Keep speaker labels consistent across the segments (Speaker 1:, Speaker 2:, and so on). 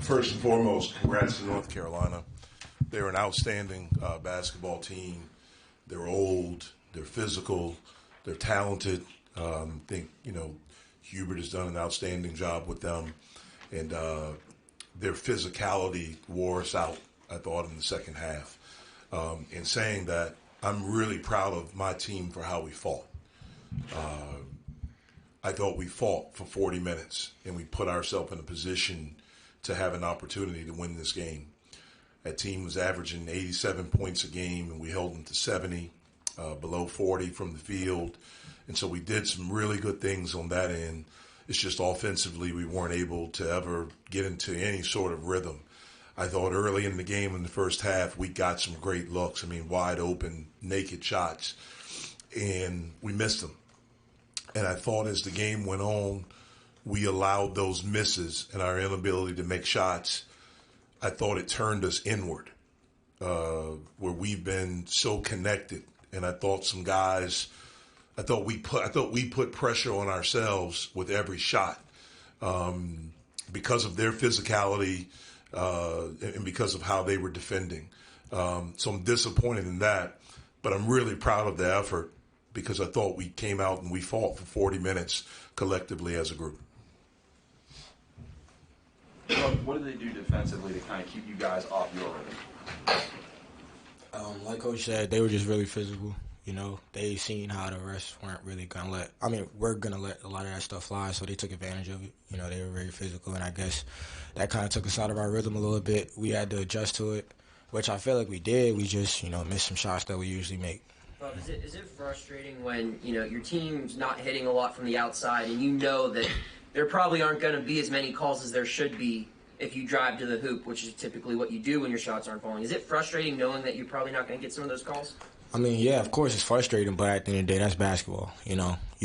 Speaker 1: First and foremost, congrats to North Carolina. They're an outstanding basketball team. They're old. They're physical. They're talented. I think, Hubert has done an outstanding job with them. And their physicality wore us out, I thought, in the second half. In saying that, I'm really proud of my team for how we fought. I thought we fought for 40 minutes, and we put ourselves in a position to have an opportunity to win this game. That team was averaging 87 points a game, and we held them to 70, below 40 from the field. And so we did some really good things on that end. It's just offensively we weren't able to ever get into any sort of rhythm. I thought early in the game in the first half we got some great looks. Wide open, naked shots, and we missed them. And I thought as the game went on, we allowed those misses and our inability to make shots. I thought it turned us inward, where we've been so connected. And I thought we put pressure on ourselves with every shot because of their physicality and because of how they were defending. So I'm disappointed in that, but I'm really proud of the effort because I thought we came out and we fought for 40 minutes collectively as a group.
Speaker 2: What do they do defensively to kind of keep you guys off your rhythm?
Speaker 3: Like Coach said, they were just really physical. They seen how the rest weren't really going to we're going to let a lot of that stuff fly, so they took advantage of it. They were very physical, and I guess that kind of took us out of our rhythm a little bit. We had to adjust to it, which I feel like we did. We just, missed some shots that we usually make.
Speaker 4: Is it frustrating when, your team's not hitting a lot from the outside and that there probably aren't going to be as many calls as there should be if you drive to the hoop, which is typically what you do when your shots aren't falling? Is it frustrating knowing that you're probably not going to get some of those calls?
Speaker 3: Yeah, of course it's frustrating, but at the end of the day, that's basketball. You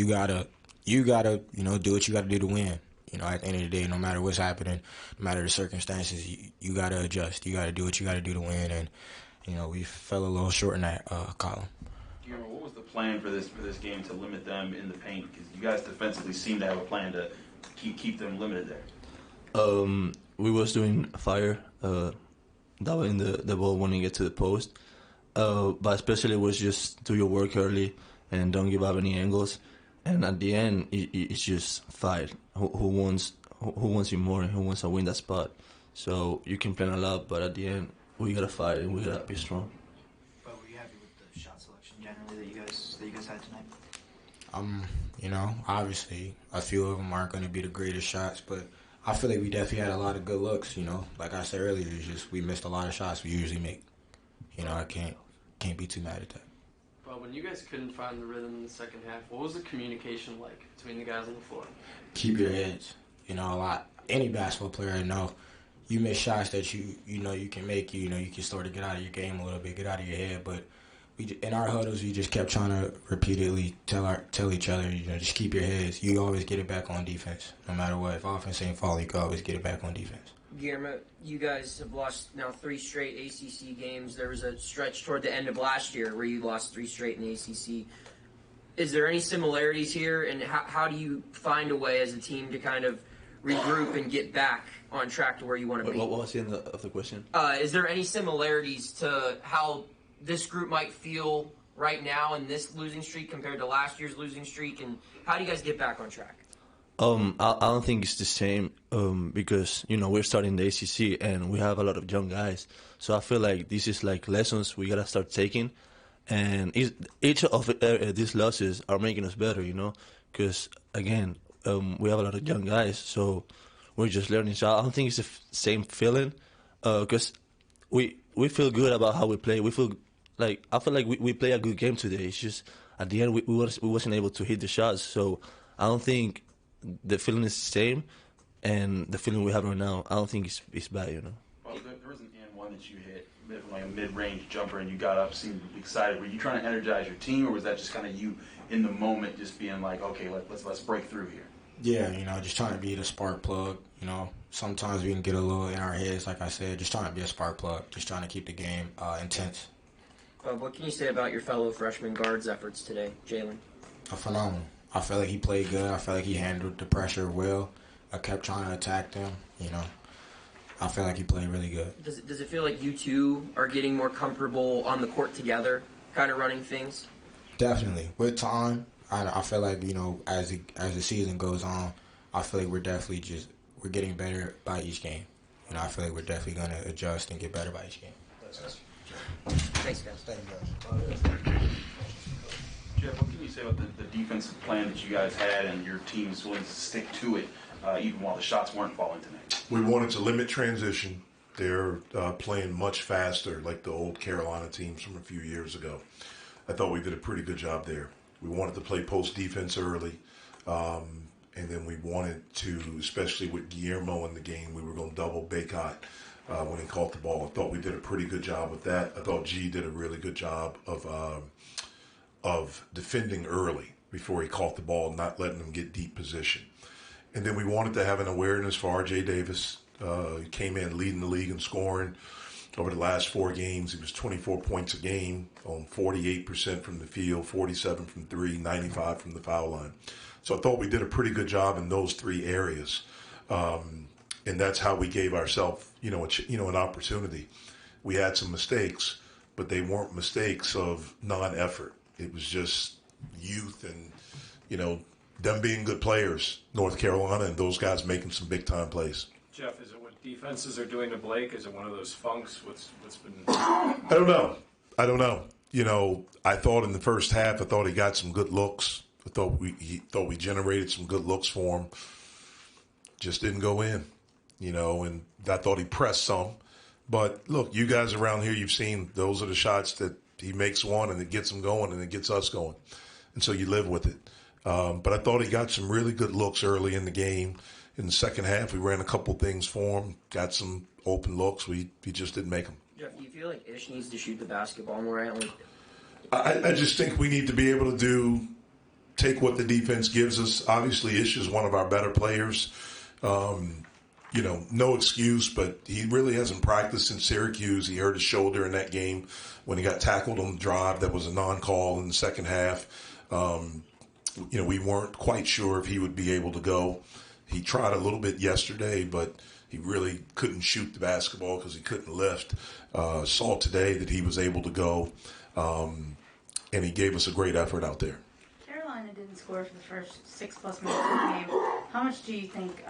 Speaker 3: gotta, do what you gotta do to win. At the end of the day, no matter what's happening, no matter the circumstances, you gotta adjust. You gotta do what you gotta do to win, and we fell a little short in that column.
Speaker 2: Guillermo, what was the plan for this game to limit them in the paint? Because you guys defensively seem to have a plan to keep them limited there.
Speaker 5: We was doing fire, that way in the ball when you get to the post. But especially was just do your work early and don't give up any angles. And at the end, it's just fight. Who wants you more and who wants to win that spot? So you can plan a lot, but at the end, we gotta fight and we gotta be strong.
Speaker 6: But were you happy with the shot selection generally that you guys had tonight?
Speaker 3: Obviously a few of them aren't going to be the greatest shots, but I feel like we definitely had a lot of good looks. Like I said earlier, it's just we missed a lot of shots we usually make. I can't be too mad at that.
Speaker 7: But when you guys couldn't find the rhythm in the second half, what was the communication like between the guys on the floor?
Speaker 3: Keep your heads. Any basketball player I know, you miss shots that you can make. You can start to get out of your game a little bit, get out of your head. But in our huddles, we just kept trying to repeatedly tell each other, just keep your heads. You always get it back on defense, no matter what. If offense ain't falling, you can always get it back on defense.
Speaker 4: Guillermo, you guys have lost now 3 straight ACC games. There was a stretch toward the end of last year where you lost 3 straight in the ACC. Is there any similarities here, and how do you find a way as a team to kind of regroup and get back on track to where you want to be?
Speaker 5: What was the end of the question?
Speaker 4: Is there any similarities to how this group might feel right now in this losing streak compared to last year's losing streak, and how do you guys get back on track?
Speaker 5: I don't think it's the same because, we're starting the ACC and we have a lot of young guys. So I feel like this is like lessons we got to start taking. And each of these losses are making us better, because, again, we have a lot of young guys. So we're just learning. So I don't think it's the same feeling because we feel good about how we play. I feel like we play a good game today. It's just at the end we wasn't able to hit the shots. So I don't think the feeling is the same, and the feeling we have right now, I don't think it's bad,
Speaker 2: Well, there was an and one that you hit, like a mid-range jumper, and you got up, seemed excited. Were you trying to energize your team, or was that just kind of you in the moment, just being like, okay, let's break through here?
Speaker 3: Yeah, just trying to be the spark plug. Sometimes we can get a little in our heads, like I said, just trying to be a spark plug, just trying to keep the game intense.
Speaker 4: What can you say about your fellow freshman guard's efforts today, Jalen?
Speaker 3: Phenomenal. I felt like he played good. I felt like he handled the pressure well. I kept trying to attack them, I feel like he played really good.
Speaker 4: Does it feel like you two are getting more comfortable on the court together, kind of running things?
Speaker 3: Definitely. With time, I feel like, as the season goes on, I feel like we're getting better by each game. I feel like we're definitely going to adjust and get better by each game.
Speaker 4: Thanks, guys.
Speaker 3: Thank you, guys.
Speaker 2: Jeff, what can you say about the defensive plan that you guys had and your team's willing to stick to it even while the shots weren't falling tonight?
Speaker 1: We wanted to limit transition. They're playing much faster, like the old Carolina teams from a few years ago. I thought we did a pretty good job there. We wanted to play post defense early, and then we wanted to, especially with Guillermo in the game, we were going to double Baycott when he caught the ball. I thought we did a pretty good job with that. I thought G did a really good job of defending early before he caught the ball, not letting him get deep position. And then we wanted to have an awareness for R.J. Davis. He came in leading the league in scoring. Over the last 4 games, he was 24 points a game on 48% from the field, 47 from 3, 95 from the foul line. So I thought we did a pretty good job in those 3 areas. And that's how we gave ourselves, an opportunity. We had some mistakes, but they weren't mistakes of non-effort. It was just youth and, them being good players, North Carolina, and those guys making some big-time plays.
Speaker 8: Jeff, is it what defenses are doing to Blake? Is it one of those funks? What's been...
Speaker 1: I don't know. I thought in the first half, I thought he got some good looks. I thought we generated some good looks for him. Just didn't go in, and I thought he pressed some. But look, you guys around here, you've seen those are the shots that he makes one and it gets him going and it gets us going. And so you live with it. But I thought he got some really good looks early in the game. In the second half, we ran a couple things for him, got some open looks. We just didn't make them.
Speaker 4: Jeff, do you feel like Ish needs to shoot the basketball more?
Speaker 1: I just think we need to be able to take what the defense gives us. Obviously, Ish is one of our better players. No excuse, but he really hasn't practiced in Syracuse. He hurt his shoulder in that game when he got tackled on the drive. That was a non-call in the second half. We weren't quite sure if he would be able to go. He tried a little bit yesterday, but he really couldn't shoot the basketball because he couldn't lift. Saw today that he was able to go, and he gave us a great effort out there.
Speaker 9: Carolina didn't score for the first 6+ minutes of the game. How much do you think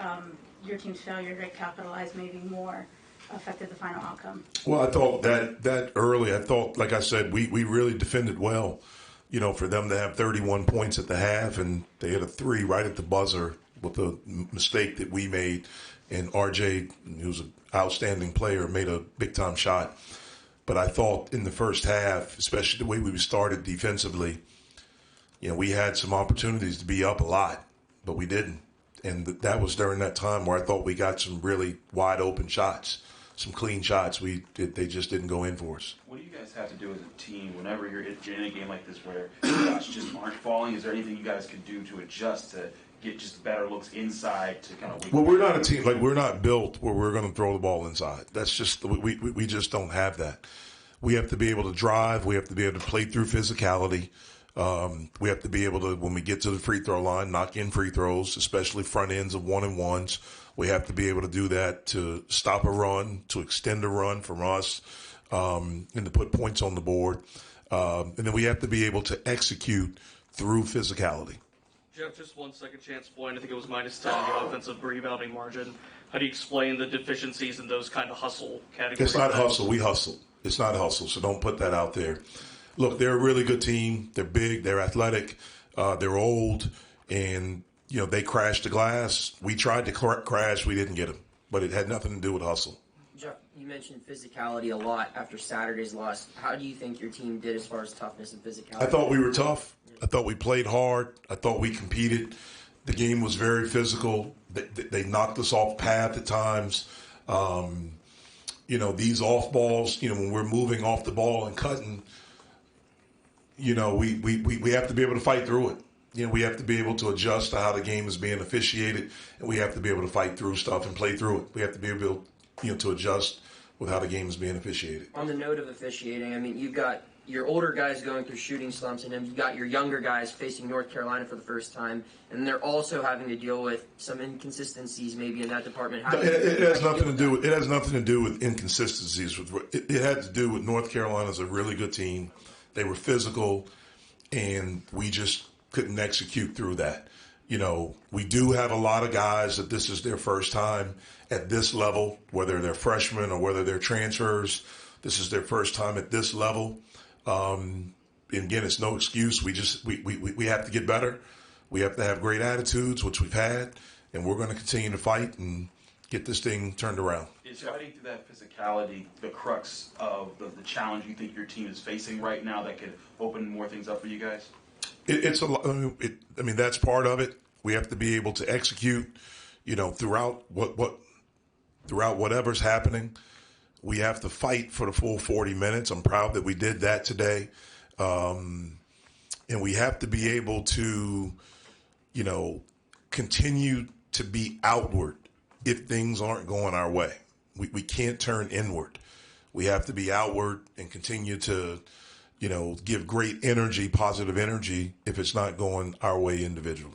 Speaker 9: your team's failure to capitalize maybe more affected the final outcome?
Speaker 1: Well, I thought that early, like I said, we really defended well. For them to have 31 points at the half, and they had a 3 right at the buzzer with a mistake that we made. And RJ, who's an outstanding player, made a big-time shot. But I thought in the first half, especially the way we started defensively, we had some opportunities to be up a lot, but we didn't. And that was during that time where I thought we got some really wide-open shots, some clean shots. They just didn't go in for us.
Speaker 2: What do you guys have to do as a team whenever you're in a game like this where shots just aren't falling? Is there anything you guys can do to adjust to get just better looks inside to kind of...
Speaker 1: Well, we're not a team. We're not built where we're going to throw the ball inside. That's just... We just don't have that. We have to be able to drive. We have to be able to play through physicality. We have to be able to, when we get to the free throw line, knock in free throws, especially front ends of 1-and-1s. We have to be able to do that to stop a run, to extend a run from us, and to put points on the board. And then we have to be able to execute through physicality.
Speaker 7: Jeff, just 1 second chance point. I think it was -10 the offensive rebounding margin. How do you explain the deficiencies in those kind of hustle categories?
Speaker 1: It's not hustle. We hustle. It's not hustle, so don't put that out there. Look, they're a really good team. They're big. They're athletic. They're old. And, they crashed the glass. We tried to crash. We didn't get them. But it had nothing to do with hustle.
Speaker 4: Jeff, you mentioned physicality a lot after Saturday's loss. How do you think your team did as far as toughness and physicality?
Speaker 1: I thought we were tough. I thought we played hard. I thought we competed. The game was very physical. They knocked us off path at times. These off balls, when we're moving off the ball and cutting, we have to be able to fight through it. We have to be able to adjust to how the game is being officiated, and we have to be able to fight through stuff and play through it. We have to be able to adjust with how the game is being officiated.
Speaker 4: On the note of officiating, you've got your older guys going through shooting slumps, and then you got your younger guys facing North Carolina for the first time, and they're also having to deal with some inconsistencies maybe in that department.
Speaker 1: It has nothing to do with. It has nothing to do with inconsistencies. It had to do with North Carolina's a really good team. They were physical, and we just couldn't execute through that. You know, we do have a lot of guys that this is their first time at this level, whether they're freshmen or whether they're transfers. This is their first time at this level. And again, it's no excuse. We have to get better. We have to have great attitudes, which we've had, and we're going to continue to fight and get this thing turned around.
Speaker 2: Is fighting through that physicality the crux of the challenge you think your team is facing right now that could open more things up for you guys?
Speaker 1: It's a lot. I mean, that's part of it. We have to be able to execute, you know, throughout whatever's happening. We have to fight for the full 40 minutes. I'm proud that we did that today. And we have to be able to, you know, continue to be outward if things aren't going our way. We can't turn inward. We have to be outward and continue to, you know, give great energy, positive energy if it's not going our way individually.